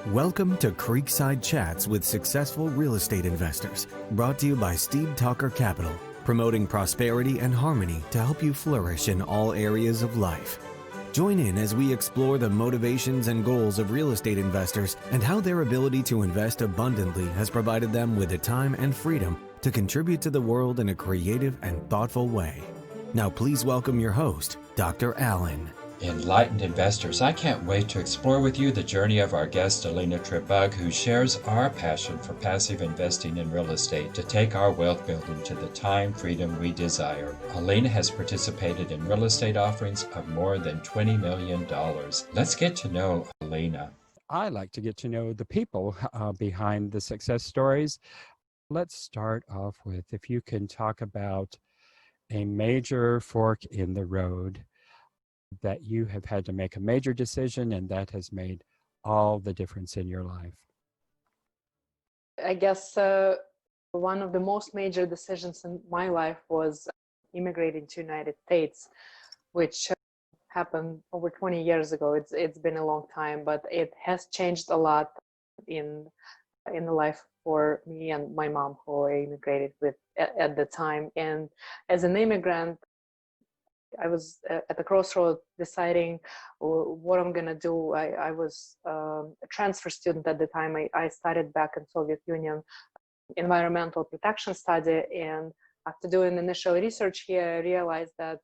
Welcome to Creekside Chats with Successful Real Estate Investors, brought to you by Steve Talker Capital, promoting prosperity and harmony to help you flourish in all areas of life. Join in as we explore the motivations and goals of real estate investors and how their ability to invest abundantly has provided them with the time and freedom to contribute to the world in a creative and thoughtful way. Now please welcome your host, Dr. Allen. Enlightened investors, I can't wait to explore with you the journey of our guest Alina Trigub, who shares our passion for passive investing in real estate to take our wealth building to the time freedom we desire. Alina has participated in real estate offerings of more than $20 million. Let's get to know Alina. I like to get to know the people behind the success stories. Let's start off with, if you can talk about a major fork in the road that you have had to make a major decision and that has made all the difference in your life. I guess one of the most major decisions in my life was immigrating to the United States, which happened over 20 years ago. It's been a long time, but it has changed a lot in the life for me and my mom, who I immigrated with at the time. And as an immigrant, I was at the crossroad deciding what I'm going to do. I was a transfer student at the time. I studied back in Soviet Union environmental protection study, and after doing initial research here, I realized that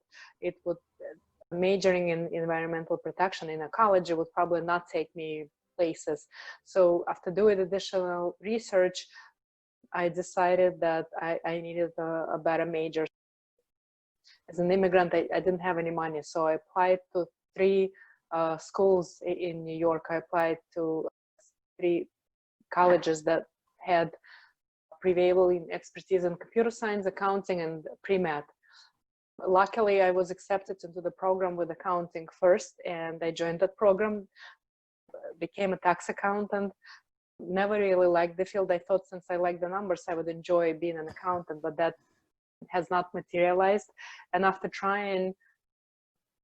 majoring in environmental protection in a college, it would probably not take me places. So after doing additional research, I decided that I needed a better major. As an immigrant, I didn't have any money, so I applied to 3 schools in New York. I applied to 3 colleges that had prevailing expertise in computer science, accounting, and pre-med. Luckily, I was accepted into the program with accounting first, and I joined that program, became a tax accountant. Never really liked the field. I thought since I liked the numbers, I would enjoy being an accountant, but that has not materialized. And after trying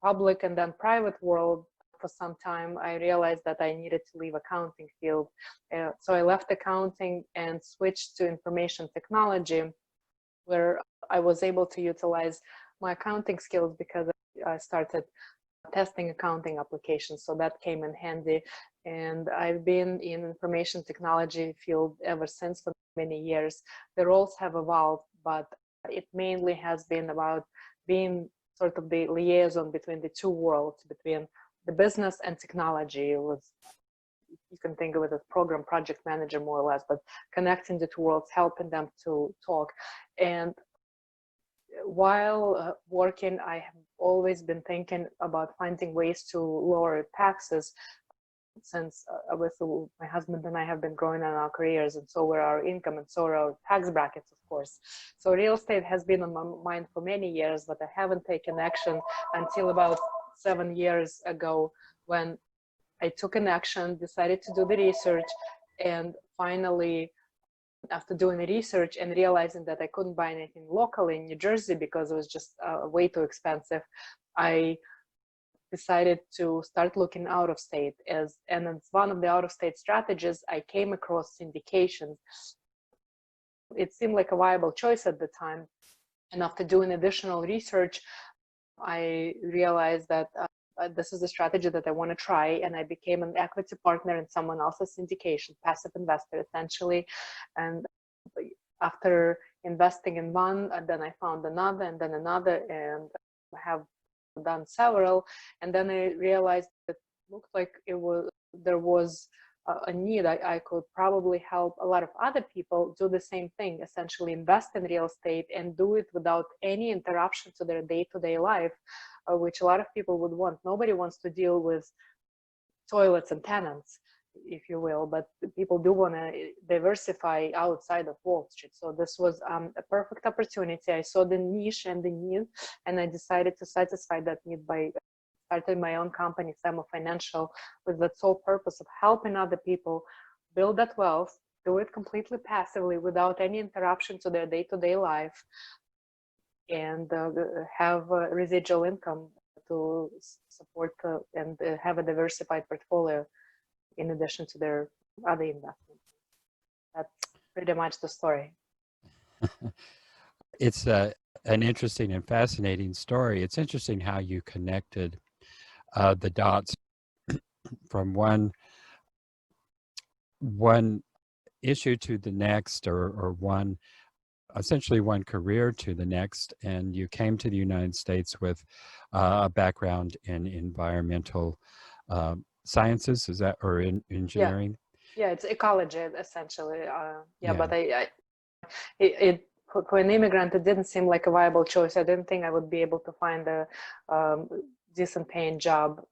public and then private world for some time, I realized that I needed to leave accounting field. So I left accounting and switched to information technology, where I was able to utilize my accounting skills because I started testing accounting applications. So that came in handy. And I've been in information technology field ever since for many years. The roles have evolved, but it mainly has been about being sort of the liaison between the 2 worlds, between the business and technology. It was, you can think of it as program project manager more or less, but connecting the 2 worlds, helping them to talk. And while working, I have always been thinking about finding ways to lower taxes, since obviously my husband and I have been growing in our careers, and so were our income, and so are our tax brackets, of course. So real estate has been on my mind for many years, but I haven't taken action until about 7 years ago, when I took an action, decided to do the research, and finally, after doing the research and realizing that I couldn't buy anything locally in New Jersey because it was just way too expensive, I decided to start looking out of state. And it's one of the out of state strategies. I came across syndications. It seemed like a viable choice at the time. And after doing additional research, I realized that this is a strategy that I want to try. And I became an equity partner in someone else's syndication, passive investor essentially. And after investing in one, and then I found another, and then another, and I have done several. And then I realized that it looked like there was a need. I could probably help a lot of other people do the same thing, essentially invest in real estate and do it without any interruption to their day-to-day life, which a lot of people would want. Nobody wants to deal with toilets and tenants, if you will, but people do want to diversify outside of Wall Street. So this was a perfect opportunity. I saw the niche and the need, and I decided to satisfy that need by starting my own company, SAMO Financial, with the sole purpose of helping other people build that wealth, do it completely passively without any interruption to their day-to-day life, and have residual income to support and have a diversified portfolio. in addition to their other investments. That's pretty much the story. It's an interesting and fascinating story. It's interesting how you connected the dots from one issue to the next, or essentially one career to the next, and you came to the United States with a background in environmental sciences, is that, or in engineering? Yeah, it's ecology essentially. But for an immigrant, it didn't seem like a viable choice. I didn't think I would be able to find a decent paying job.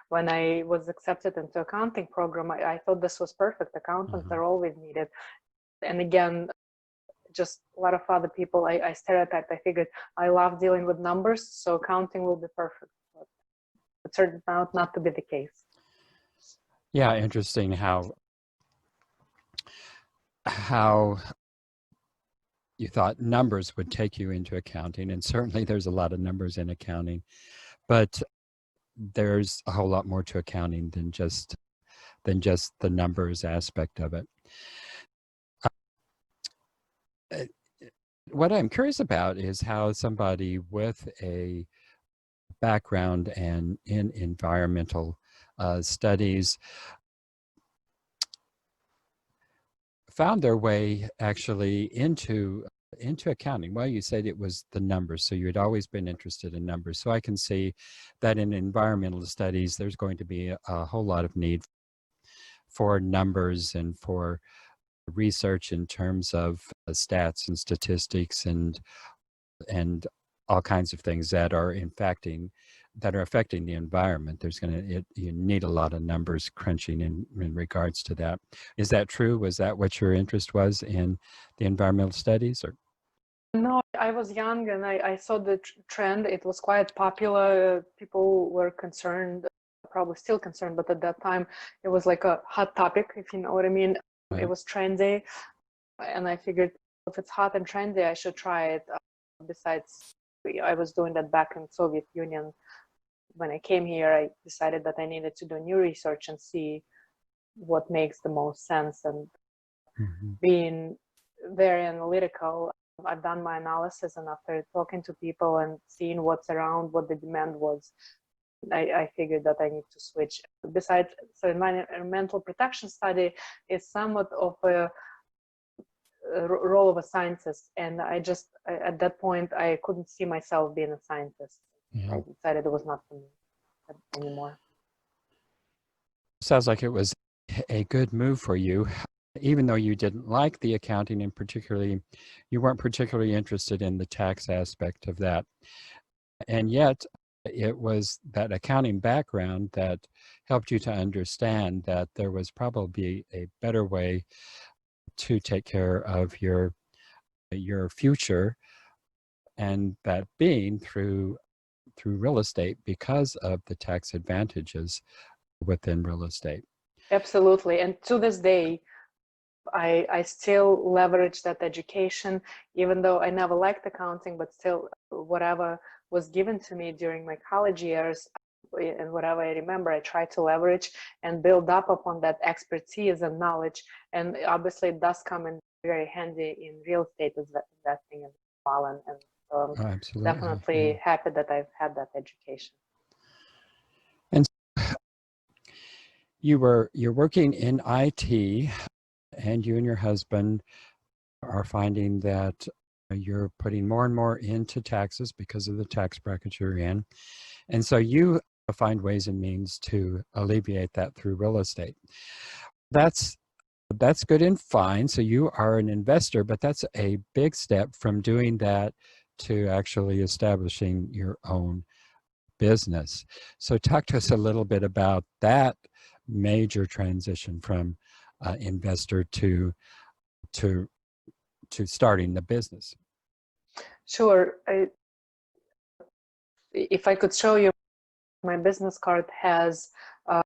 When I was accepted into accounting program, I thought this was perfect. Accountants are always needed. And again, just a lot of other people, I stereotyped. I figured I love dealing with numbers, so accounting will be perfect. But it turned out not to be the case. Yeah, interesting how you thought numbers would take you into accounting, and certainly there's a lot of numbers in accounting, but there's a whole lot more to accounting than just the numbers aspect of it. What I'm curious about is how somebody with a background in environmental studies found their way actually into accounting. Well, you said it was the numbers, so you had always been interested in numbers. So I can see that in environmental studies, there's going to be a whole lot of need for numbers and for research in terms of stats and statistics and all kinds of things that are affecting the environment. You need a lot of numbers crunching in regards to that. Is that true? Was that what your interest was in the environmental studies, or? No, I was young and I saw the trend. It was quite popular. People were concerned, probably still concerned, but at that time it was like a hot topic, if you know what I mean. Right. It was trendy, and I figured if it's hot and trendy, I should try it. Besides, I was doing that back in Soviet Union. When I came here, I decided that I needed to do new research and see what makes the most sense. And being very analytical, I've done my analysis, and after talking to people and seeing what's around, what the demand was, I figured that I need to switch. Besides, so environmental protection study is somewhat of a role of a scientist, and at that point I couldn't see myself being a scientist. Yeah. I decided it was not for me anymore. Sounds like it was a good move for you, even though you didn't like the accounting, and particularly you weren't particularly interested in the tax aspect of that. And yet it was that accounting background that helped you to understand that there was probably a better way to take care of your future, and that being through real estate, because of the tax advantages within real estate. Absolutely. And to this day, I still leverage that education, even though I never liked accounting, but still whatever was given to me during my college years and whatever I remember, I try to leverage and build up upon that expertise and knowledge. And obviously it does come in very handy in real estate investing as well. And so I'm definitely happy that I've had that education. And you're working in IT, and you and your husband are finding that you're putting more and more into taxes because of the tax bracket you're in. And so you find ways and means to alleviate that through real estate. That's good and fine. So you are an investor, but that's a big step from doing that to actually establishing your own business. So talk to us a little bit about that major transition from investor to starting the business. Sure. If I could show you, my business card has a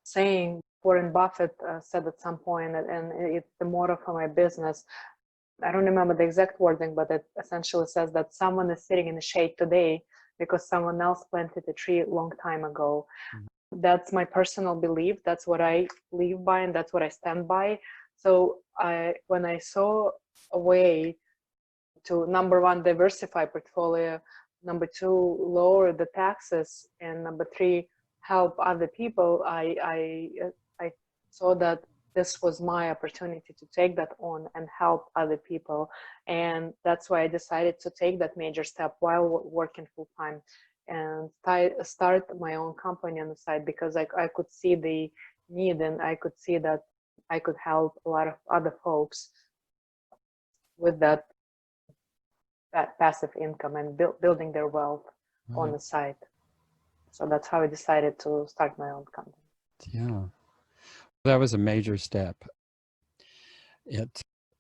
saying Warren Buffett said at some point, and it's the motto for my business. I don't remember the exact wording, but it essentially says that someone is sitting in the shade today because someone else planted a tree a long time ago. That's my personal belief. That's what I live by, and that's what I stand by. So when I saw a way to, number one, diversify portfolio, number two, lower the taxes, and number three, help other people, I saw that this was my opportunity to take that on and help other people. And that's why I decided to take that major step while working full time and start my own company on the side, because I could see the need, and I could see that I could help a lot of other folks with that passive income and building their wealth on the side. So that's how I decided to start my own company. Yeah, that was a major step.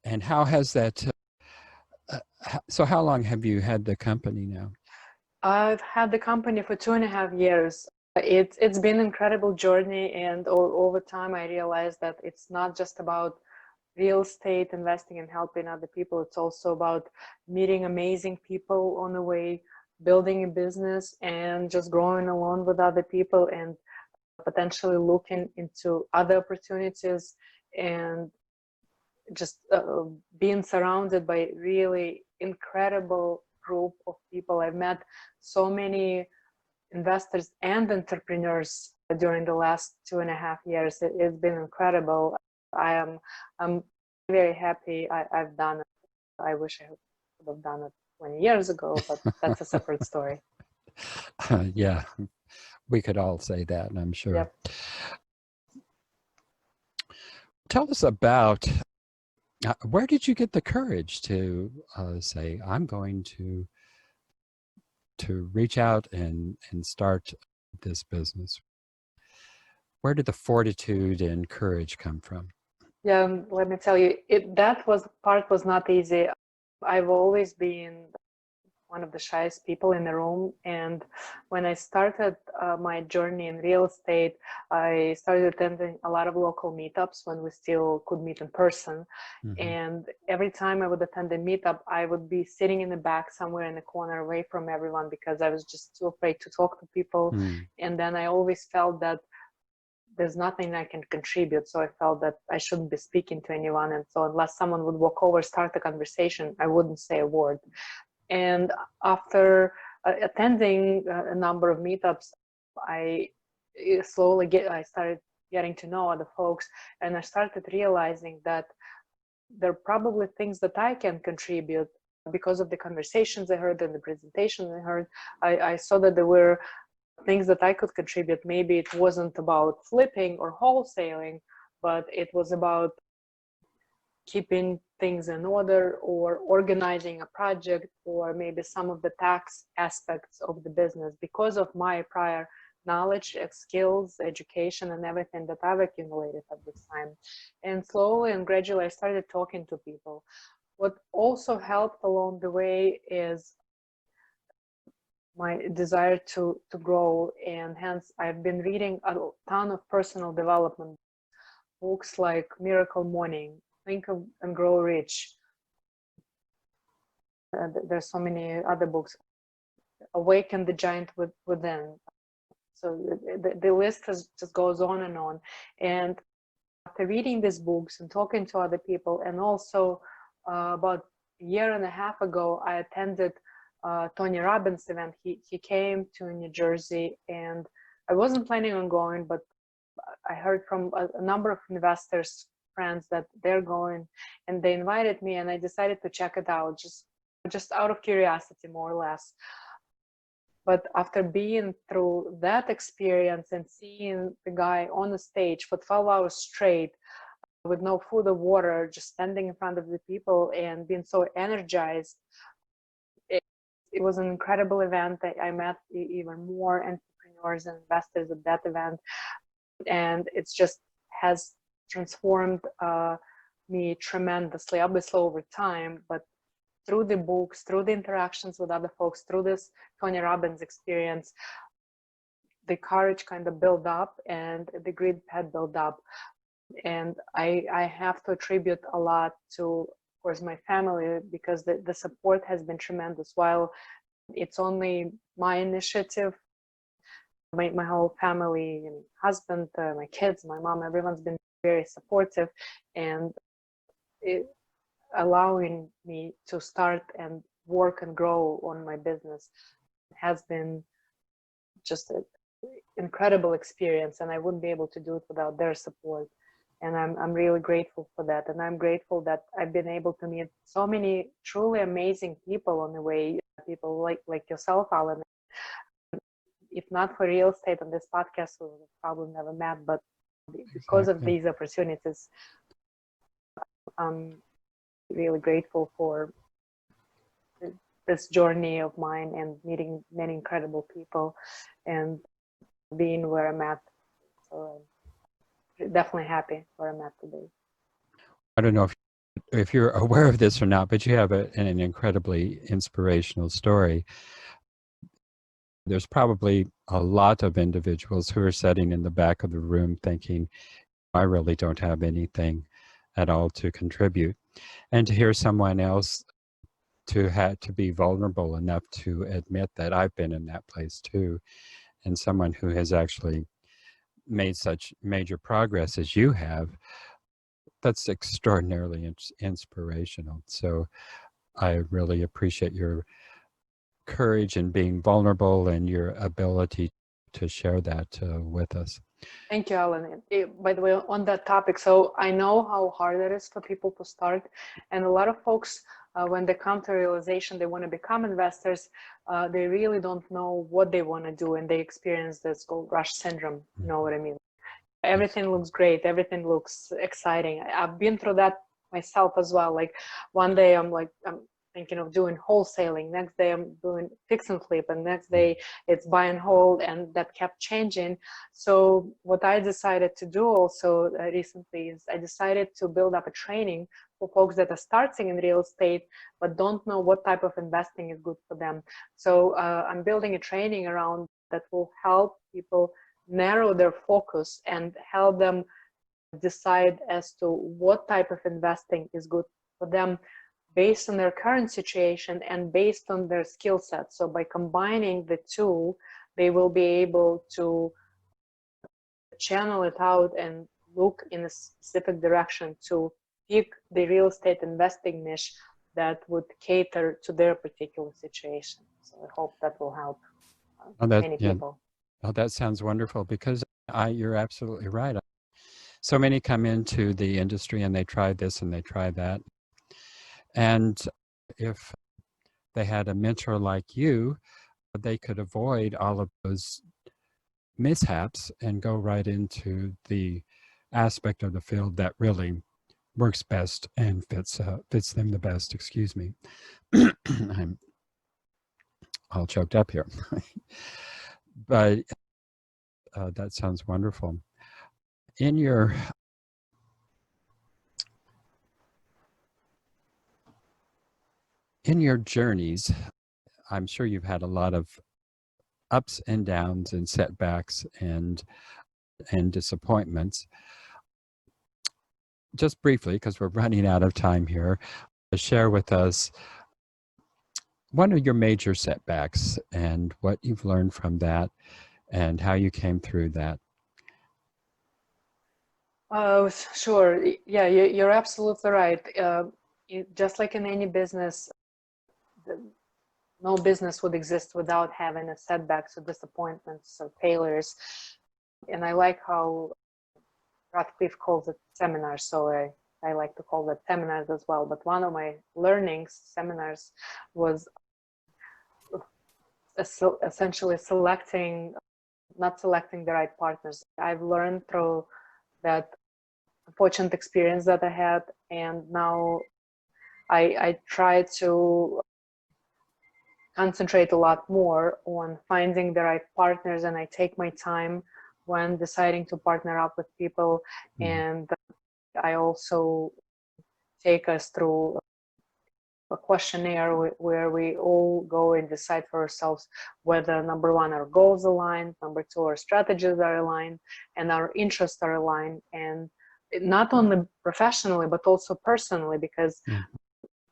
And how has that? So how long have you had the company now? I've had the company for 2.5 years. It's been an incredible journey, and over time I realized that it's not just about real estate investing and helping other people. It's also about meeting amazing people on the way, building a business, and just growing along with other people, and potentially looking into other opportunities, and just being surrounded by really incredible group of people. I've met so many investors and entrepreneurs during the last 2.5 years. It's been incredible. I'm very happy I've done it. I wish I could have done it 20 years ago, but that's a separate story. Yeah, we could all say that, and I'm sure. Yep. Tell us about where did you get the courage to say, I'm going to reach out and start this business? Where did the fortitude and courage come from? Yeah, let me tell you, that part was not easy. I've always been one of the shyest people in the room, and when I started my journey in real estate, I started attending a lot of local meetups when we still could meet in person. And every time I would attend a meetup, I would be sitting in the back somewhere in the corner away from everyone, because I was just too afraid to talk to people. And then I always felt that there's nothing I can contribute. So I felt that I shouldn't be speaking to anyone. And so unless someone would walk over, start a conversation, I wouldn't say a word. And after attending a number of meetups, I started getting to know other folks, and I started realizing that there are probably things that I can contribute because of the conversations I heard and the presentations I heard. I saw that there were things that I could contribute. Maybe it wasn't about flipping or wholesaling, but it was about keeping things in order, or organizing a project, or maybe some of the tax aspects of the business, because of my prior knowledge, skills, education, and everything that I've accumulated at this time. And slowly and gradually I started talking to people. What also helped along the way is my desire to grow, and hence I've been reading a ton of personal development books like Miracle Morning, Think and Grow Rich. There's so many other books. Awaken the Giant Within. So the list just goes on and on. And after reading these books and talking to other people, and also about a year and a half ago, I attended Tony Robbins' event. He came to New Jersey, and I wasn't planning on going, but I heard from a number of investors, friends, that they're going, and they invited me, and I decided to check it out, just out of curiosity, more or less. But after being through that experience and seeing the guy on the stage for 12 hours straight with no food or water, just standing in front of the people and being so energized, it was an incredible event. I met even more entrepreneurs and investors at that event, and it's just has transformed me tremendously, obviously over time, but through the books, through the interactions with other folks, through this Tony Robbins experience, the courage kind of built up and the grit had built up. And I have to attribute a lot to, of course, my family, because the support has been tremendous. While it's only my initiative, my whole family and husband, my kids, my mom, everyone's been very supportive and allowing me to start and work and grow on my business has been just an incredible experience, and I wouldn't be able to do it without their support. And I'm really grateful for that. And I'm grateful that I've been able to meet so many truly amazing people on the way, people like yourself, Alan. If not for real estate on this podcast, we would have probably never met, but because of these opportunities, I'm really grateful for this journey of mine and meeting many incredible people and being where I'm at. So I'm definitely happy where I'm at today. I don't know if you're aware of this or not, but you have an incredibly inspirational story. There's probably a lot of individuals who are sitting in the back of the room thinking, I really don't have anything at all to contribute. And to hear someone else to be vulnerable enough to admit that I've been in that place too, and someone who has actually made such major progress as you have, that's extraordinarily inspirational. So I really appreciate your courage in being vulnerable and your ability to share that with us. Thank you, Alan. By the way, on that topic, so I know how hard it is for people to start, and a lot of folks, when they come to realization they want to become investors, they really don't know what they want to do, and they experience this gold rush syndrome. You know what I mean? Everything looks great, everything looks exciting. I've been through that myself as well. Like one day I'm thinking of doing wholesaling, next day I'm doing fix and flip, and next day it's buy and hold, and that kept changing. So what I decided to do also recently is I decided to build up a training for folks that are starting in real estate but don't know what type of investing is good for them. So I'm building a training around that will help people narrow their focus and help them decide as to what type of investing is good for them based on their current situation and based on their skill set. So by combining the two, they will be able to channel it out and look in a specific direction to pick the real estate investing niche that would cater to their particular situation. So I hope that will help many people. Oh, that sounds wonderful, because you're absolutely right. So many come into the industry and they try this and they try that. And if they had a mentor like you, they could avoid all of those mishaps and go right into the aspect of the field that really works best and fits them the best. Excuse me. I'm all choked up here. But that sounds wonderful. In your journeys, I'm sure you've had a lot of ups and downs and setbacks and disappointments. Just briefly, because we're running out of time here, share with us one of your major setbacks and what you've learned from that and how you came through that. Sure. Yeah, you're absolutely right. Just like in any business, no business would exist without having a setbacks or disappointments or failures. And I like how Rutgers calls it seminars, so I like to call that seminars as well. But one of my seminars, was essentially not selecting the right partners. I've learned through that unfortunate experience that I had, and now I try to concentrate a lot more on finding the right partners, and I take my time when deciding to partner up with people. And I also take us through a questionnaire where we all go and decide for ourselves whether, number one, our goals align, number two, our strategies are aligned, and our interests are aligned, and not only professionally but also personally, because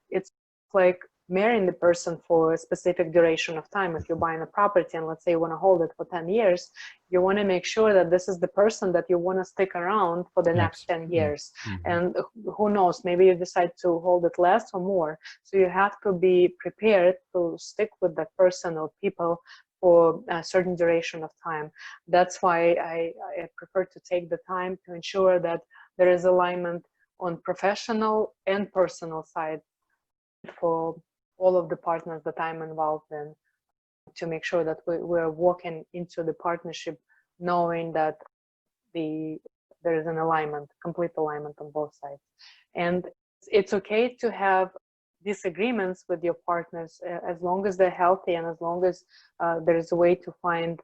it's like marrying the person for a specific duration of time. If you're buying a property and let's say you want to hold it for 10 years, you want to make sure that this is the person that you want to stick around for the next 10 years. And who knows, maybe you decide to hold it less or more. So you have to be prepared to stick with that person or people for a certain duration of time. That's why I prefer to take the time to ensure that there is alignment on professional and personal side for all of the partners that I'm involved in, to make sure that we're walking into the partnership knowing that there is an alignment, complete alignment on both sides. And it's okay to have disagreements with your partners as long as they're healthy and as long as there is a way to find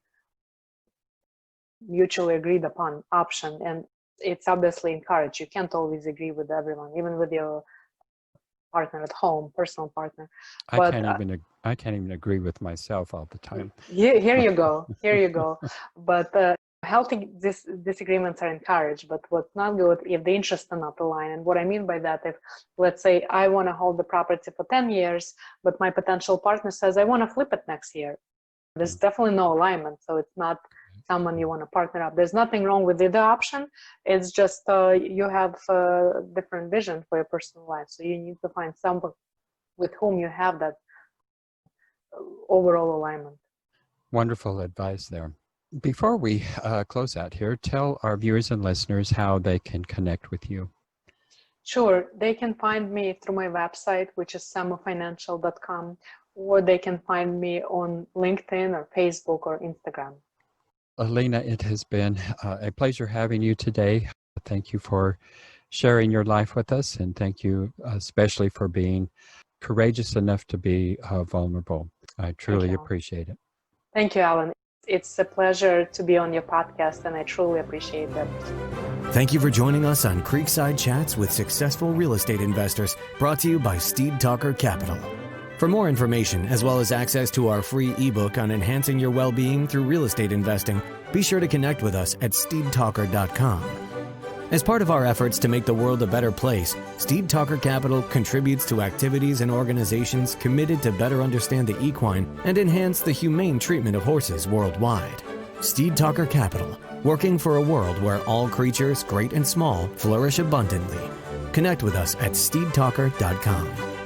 mutually agreed upon option. And it's obviously encouraged. You can't always agree with everyone, even with your partner at home, personal partner. But I can't even agree with myself all the time. Here you go. But healthy disagreements are encouraged. But what's not good if the interests are not aligned. And what I mean by that, if let's say I want to hold the property for 10 years, but my potential partner says I want to flip it next year, there's definitely no alignment. So it's not someone you want to partner up. There's nothing wrong with either option. It's just you have a different vision for your personal life. So you need to find someone with whom you have that overall alignment. Wonderful advice there. Before we close out here, tell our viewers and listeners how they can connect with you. Sure. They can find me through my website, which is samofinancial.com, or they can find me on LinkedIn or Facebook or Instagram. Alina, it has been a pleasure having you today. Thank you for sharing your life with us, and thank you especially for being courageous enough to be vulnerable. I truly appreciate it. Thank you, Alan. It's a pleasure to be on your podcast, and I truly appreciate that. Thank you for joining us on Creekside Chats with Successful Real Estate Investors, brought to you by Steed Talker Capital. For more information, as well as access to our free ebook on enhancing your well-being through real estate investing, be sure to connect with us at steedtalker.com. As part of our efforts to make the world a better place, Steed Talker Capital contributes to activities and organizations committed to better understand the equine and enhance the humane treatment of horses worldwide. Steed Talker Capital, working for a world where all creatures, great and small, flourish abundantly. Connect with us at steedtalker.com.